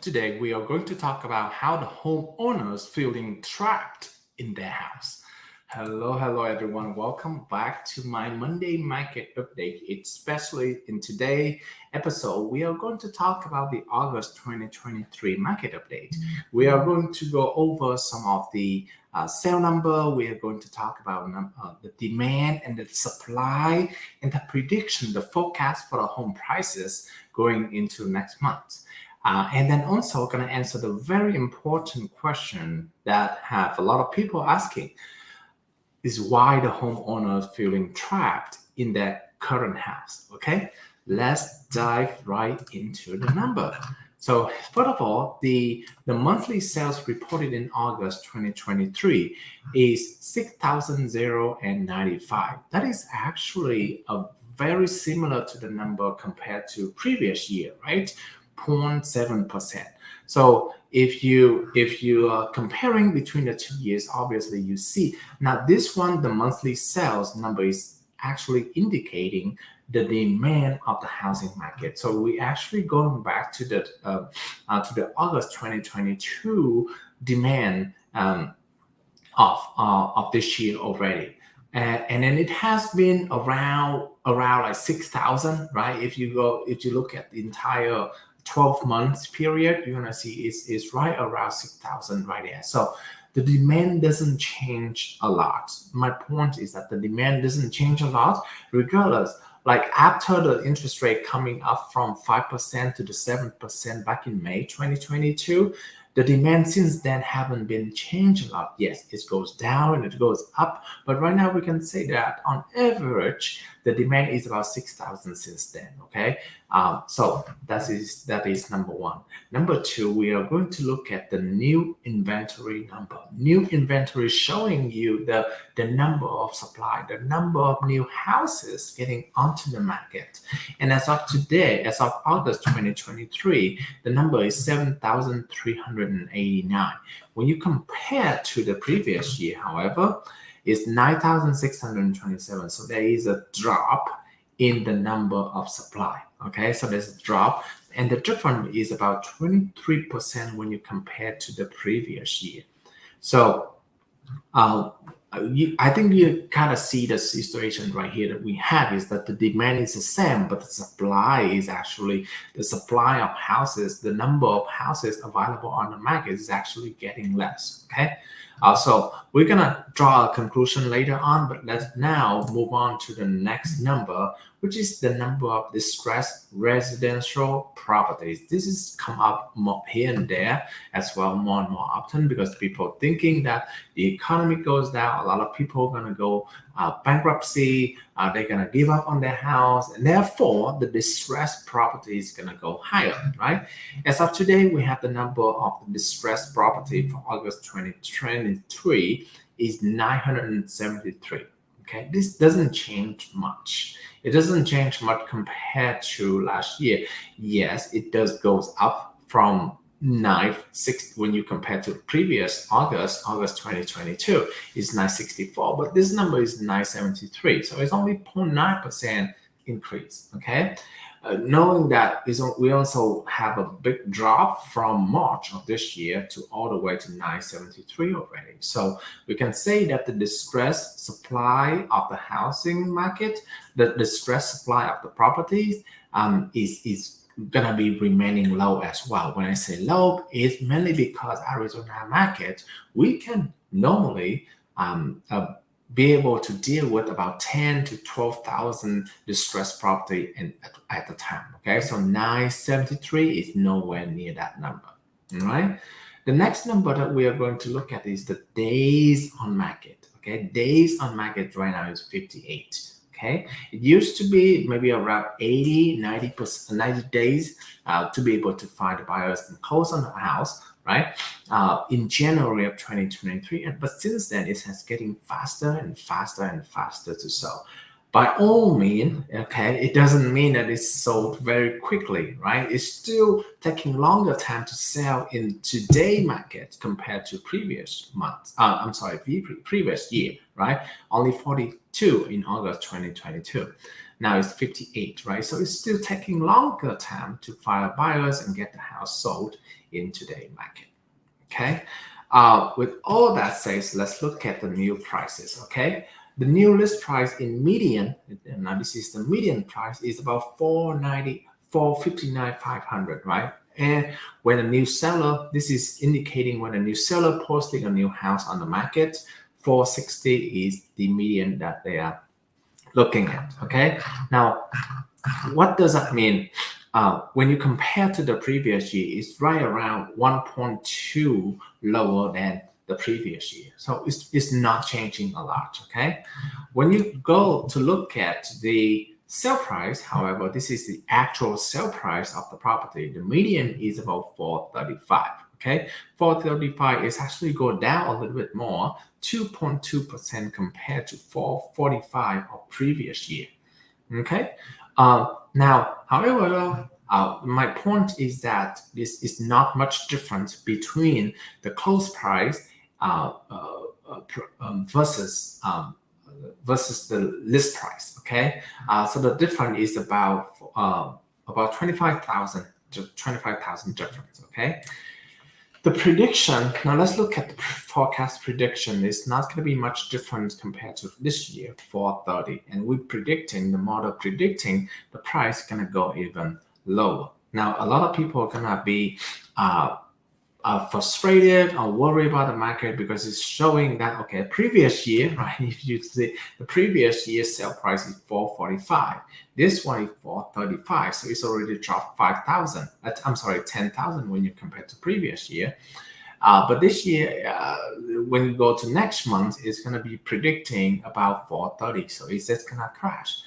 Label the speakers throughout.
Speaker 1: Today we are going to talk about how the homeowners feeling trapped in their house. Hello everyone. Welcome back to my Monday market update. Especially in today's episode, we are going to talk about the August 2023 market update. We are going to go over some of the sale number. We are going to talk about the demand and the supply and the prediction, the forecast for the home prices going into next month. And then also going to answer the very important question that have a lot of people asking is why the homeowners feeling trapped in their current house. Okay, let's dive right into the number. So first of all, the monthly sales reported in August 2023 is 6,095. That is actually a very similar to the number compared to previous year, right? 0.7%. So if you are comparing between the 2 years, obviously you see now this one, the monthly sales number is actually indicating the demand of the housing market. So we actually going back to the August 2022 demand of this year already. And then it has been around like 6,000, right? If you look at the entire 12 months period, you're gonna see it's right around 6,000 right there. So the demand doesn't change a lot. My point is that the demand doesn't change a lot, regardless. Like after the interest rate coming up from 5% to the 7% back in May 2022, the demand since then haven't been changed a lot. Yes, it goes down and it goes up, but right now we can say that on average, the demand is about 6,000 since then. Okay, so that is number one. Number two, we are going to look at the new inventory number. New inventory showing you the number of supply, the number of new houses getting onto the market. And as of today, as of August 2023, the number is 7,389. When you compare to the previous year, however, it's 9,627. So there is a drop in the number of supply. Okay, so there's a drop, and the difference is about 23% when you compare to the previous year. So I think you kind of see the situation right here that we have is that the demand is the same, but the supply is actually the supply of houses, the number of houses available on the market is actually getting less. Okay. So we're gonna draw a conclusion later on, but let's now move on to the next number, which is the number of distressed residential properties. This has come up more here and there as well, more and more often, because people thinking that the economy goes down, a lot of people are gonna go bankruptcy, they're gonna give up on their house, and therefore the distressed property is gonna go higher, right? As of today, we have the number of the distressed property for August 2023 is 973. Okay, this doesn't change much. It doesn't change much compared to last year. Yes, it does goes up from 960 when you compare to previous August 2022 is 964, but this number is 973, so it's only 0.9% increase. Okay, knowing that we also have a big drop from March of this year to all the way to 973 already. So we can say that the distressed supply of the housing market, the distressed supply of the properties is gonna be remaining low as well. When I say low, it's mainly because Arizona market, we can normally be able to deal with about 10 to 12,000 distressed property at the time. Okay, so 973 is nowhere near that number. All right. The next number that we are going to look at is the days on market. Okay, days on market right now is 58. Okay, it used to be maybe around 80, 90%, 90 days to be able to find the buyers and close on the house, right? In January of 2023, but since then it has getting faster and faster and faster to sell. By all means, okay, it doesn't mean that it's sold very quickly, right? It's still taking longer time to sell in today's market compared to previous months. Previous year, right? Only 42 in August 2022. Now it's 58, right? So it's still taking longer time to find buyers and get the house sold in today's market. Okay. With all that said, let's look at the new prices. Okay. The new list price in median, now this is the median price, is about 490, 459, 500, right? And when a new seller, this is indicating when a new seller posting a new house on the market, 460 is the median that they are looking at. Okay. Now, what does that mean? When you compare to the previous year, it's right around 1.2 lower than the previous year. So it's not changing a lot, okay? When you go to look at the sale price, however, this is the actual sale price of the property. The median is about 435, okay? 435 is actually go down a little bit more, 2.2% compared to 445 of previous year, okay? Now, however, my point is that this is not much difference between the close price versus the list price. Okay, so the difference is about 25,000 to 25,000 difference. Okay. The prediction, now let's look at the forecast prediction. It's not going to be much different compared to this year, 430. And we're predicting, the model predicting the price going to go even lower. Now, a lot of people are going to be frustrated or worried about the market because it's showing that, okay, previous year, right? If you see the previous year's sale price is 445. This one is 435. So it's already dropped 5,000. I'm sorry, 10,000 when you compare to previous year. But this year, when you go to next month, it's going to be predicting about 430. So it's just going to crash.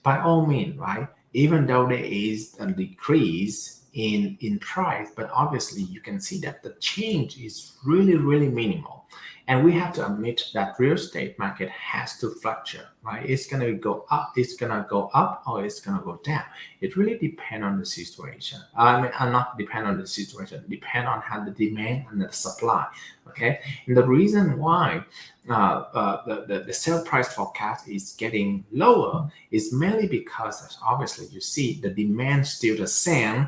Speaker 1: By all means, right? Even though there is a decrease in price, but obviously you can see that the change is really, really minimal. And we have to admit that real estate market has to fluctuate, right? It's going to go up, it's going to go up, or it's going to go down. It really depends on the situation. Not depend on the situation, depend on how the demand and the supply, okay? And the reason why the sale price forecast is getting lower is mainly because, obviously, you see the demand still the same,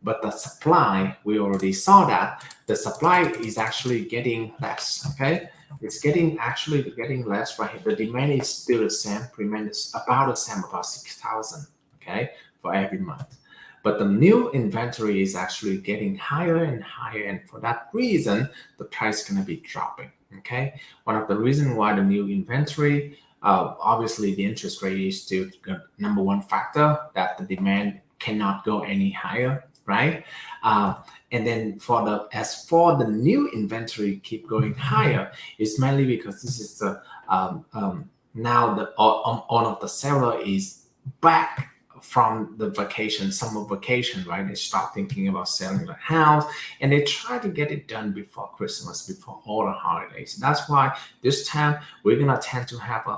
Speaker 1: but the supply, we already saw that the supply is actually getting less. Okay, it's actually getting less, right? The demand is still the same, remains about the same, about 6,000. Okay, for every month, but the new inventory is actually getting higher and higher, and for that reason, the price is going to be dropping. Okay, one of the reasons why the new inventory, obviously, the interest rate is still the number one factor that the demand cannot go any higher. Right, and then as for the new inventory keep going higher, it's mainly because this is the now the all of the seller is back from the vacation, summer vacation, right? They start thinking about selling the house, and they try to get it done before Christmas, before all the holidays. That's why this time we're gonna tend to have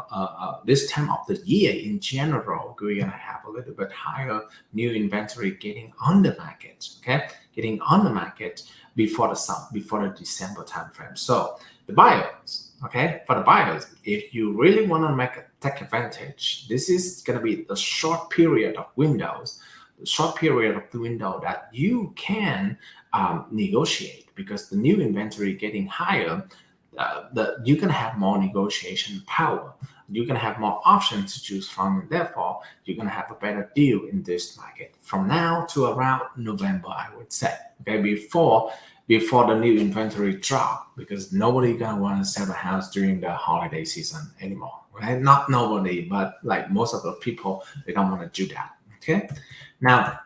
Speaker 1: this time of the year in general, we're gonna have a little bit higher new inventory getting on the market, okay? Getting on the market before the December timeframe. So the buyers. Okay, for the buyers, if you really want to take advantage, this is going to be the short period of windows, that you can negotiate, because the new inventory getting higher, you can have more negotiation power. You can have more options to choose from, and therefore you're going to have a better deal in this market from now to around November, I would say. Okay, before the new inventory drop, because nobody gonna want to sell the house during the holiday season anymore, right? Not nobody, but like most of the people, they don't want to do that. Okay, now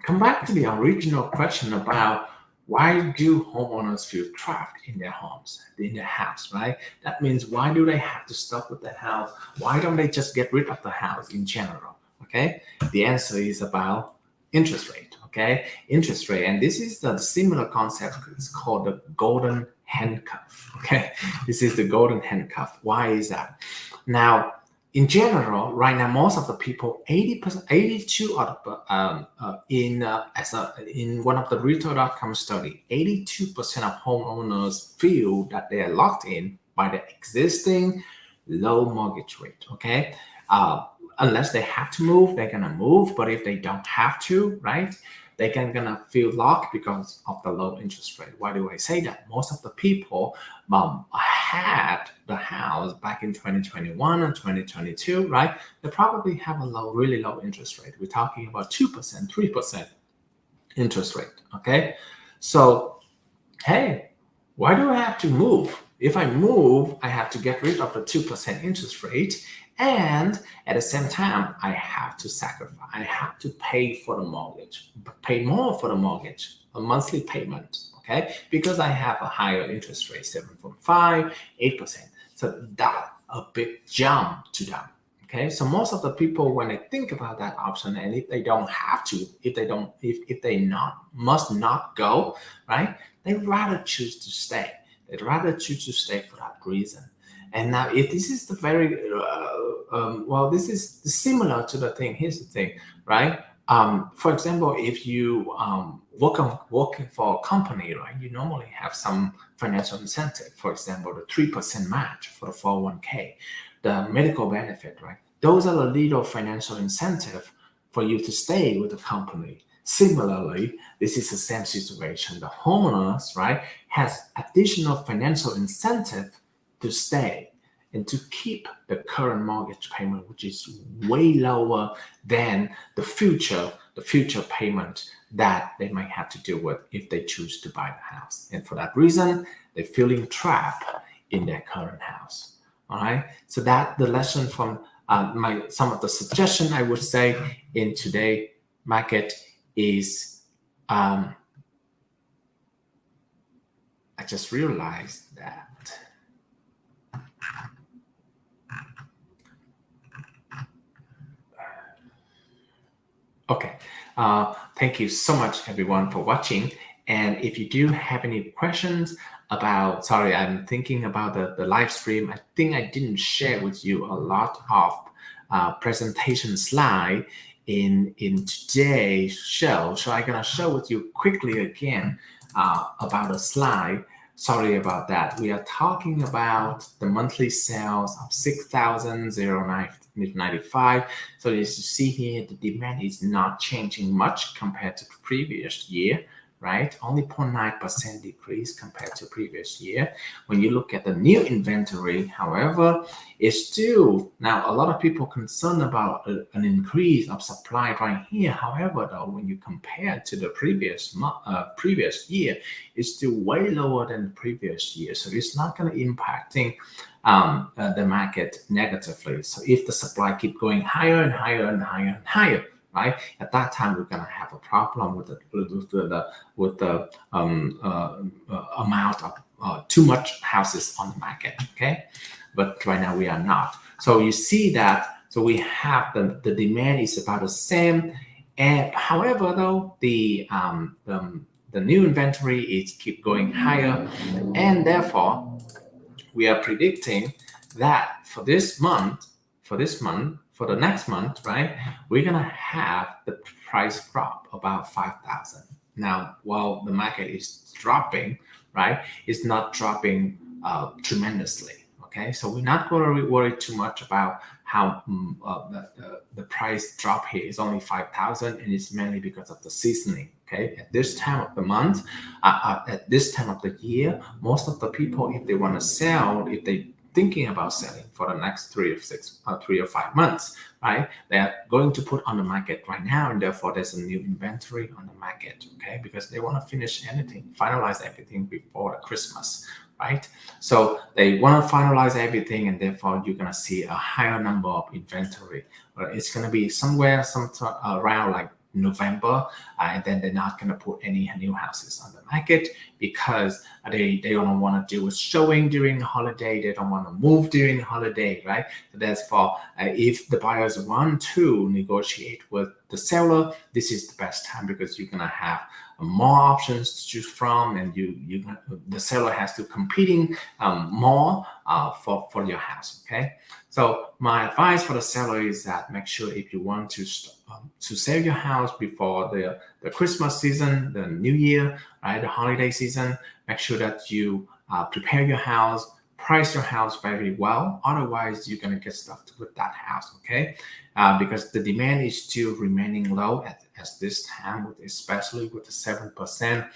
Speaker 1: come back to the original question about why do homeowners feel trapped in their homes, in their house, right? That means, why do they have to stop with the house? Why don't they just get rid of the house in general? Okay, the answer is about interest rate. Okay, interest rate, and this is the similar concept. It's called the golden handcuff. Okay, this is the golden handcuff. Why is that? Now, in general, right now, most of the people, 80%, 82 out of in one of the Realtor.com study, 82% of homeowners feel that they are locked in by the existing low mortgage rate. Okay. unless they have to move, they're gonna move. But if they don't have to, right, they're gonna feel locked because of the low interest rate. Why do I say that? Most of the people had the house back in 2021 and 2022, right? They probably have a really low interest rate. We're talking about 2%, 3% interest rate, okay? So, hey, why do I have to move? If I move, I have to get rid of the 2% interest rate. And at the same time, I have to sacrifice. I have to pay for the mortgage, pay more for the mortgage, a monthly payment, okay? Because I have a higher interest rate, 7.5, 8%. So that's a big jump to them. Okay, so most of the people, when they think about that option, and if they don't have to, if they must not go, right, they'd rather choose to stay. They'd rather choose to stay for that reason. And now, if this is the very this is similar to the thing. Here's the thing, right? For example, if you working for a company, right, you normally have some financial incentive. For example, the 3% match for the 401k, the medical benefit, right? Those are the little financial incentive for you to stay with the company. Similarly, this is the same situation. The homeowners, right, has additional financial incentive to stay and to keep the current mortgage payment, which is way lower than the future payment that they might have to deal with if they choose to buy the house. And for that reason, they're feeling trapped in their current house. All right. So that the lesson from some of the suggestion I would say in today's market is I just realized that. Okay. Thank you so much, everyone, for watching. And if you do have any questions about, sorry, I'm thinking about the live stream. I think I didn't share with you a lot of presentation slide in today's show. So I'm gonna share with you quickly again about a slide. Sorry about that. We are talking about the monthly sales of 6,095. So as you see here, the demand is not changing much compared to the previous year, right? Only 0.9% decrease compared to previous year. When you look at the new inventory, however, it's still, now a lot of people concerned about an increase of supply right here. However, though, when you compare to the previous year, it's still way lower than the previous year. So it's not going to impacting the market negatively. So if the supply keep going higher and higher and higher and higher, right? At that time, we're going to have a problem with the amount of too much houses on the market. Okay, but right now we are not. So you see that. So we have the demand is about the same, and however, though the new inventory is keep going higher, and therefore we are predicting that for the next month, right, we're gonna have the price drop about 5,000. Now, while the market is dropping, right, it's not dropping tremendously. Okay, so we're not going to worry too much about how the price drop here is only 5,000, and it's mainly because of the seasoning. Okay, at this time of the month, at this time of the year, most of the people, if they want to sell, if they thinking about selling for the next 3 or 5 months, right? They are going to put on the market right now, and therefore there's a new inventory on the market, okay? Because they want to finalize everything before Christmas, right? So they want to finalize everything, and therefore you're going to see a higher number of inventory. It's going to be somewhere around like November, and then they're not going to put any new houses on the market because they don't want to deal with showing during the holiday. They don't want to move during the holiday, right? So therefore, if the buyers want to negotiate with the seller, this is the best time because you're going to have more options to choose from, and the seller has to competing more for your house. Okay, so my advice for the seller is that make sure if you want to sell your house before the Christmas season, the New Year, right, the holiday season, make sure that you prepare your house price your house very well. Otherwise, you're going to get stuck with that house, okay? Because the demand is still remaining low at this time, especially with the 7%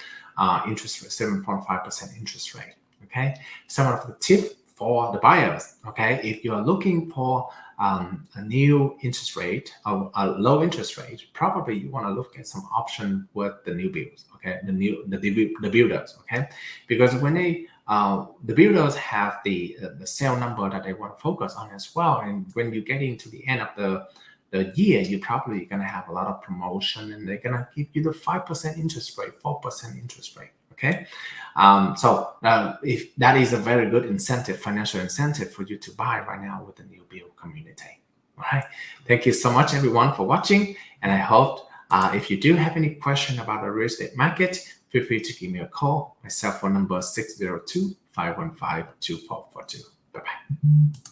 Speaker 1: interest rate, 7.5% interest rate, okay? Some of the tips for the buyers, okay? If you are looking for a new interest rate, a low interest rate, probably you want to look at some option with the new builds, okay? The builders, okay? Because when the builders have the sale number that they want to focus on as well, and when you get into the end of the year, you're probably going to have a lot of promotion, and they're going to give you the 5% interest rate, 4% interest rate. Okay, so if that is a very good incentive, financial incentive for you to buy right now with the new build community. All right, thank you so much, everyone, for watching, and I hope if you do have any question about the real estate market, feel free to give me a call. My cell phone number is 602-515-2442. Bye-bye.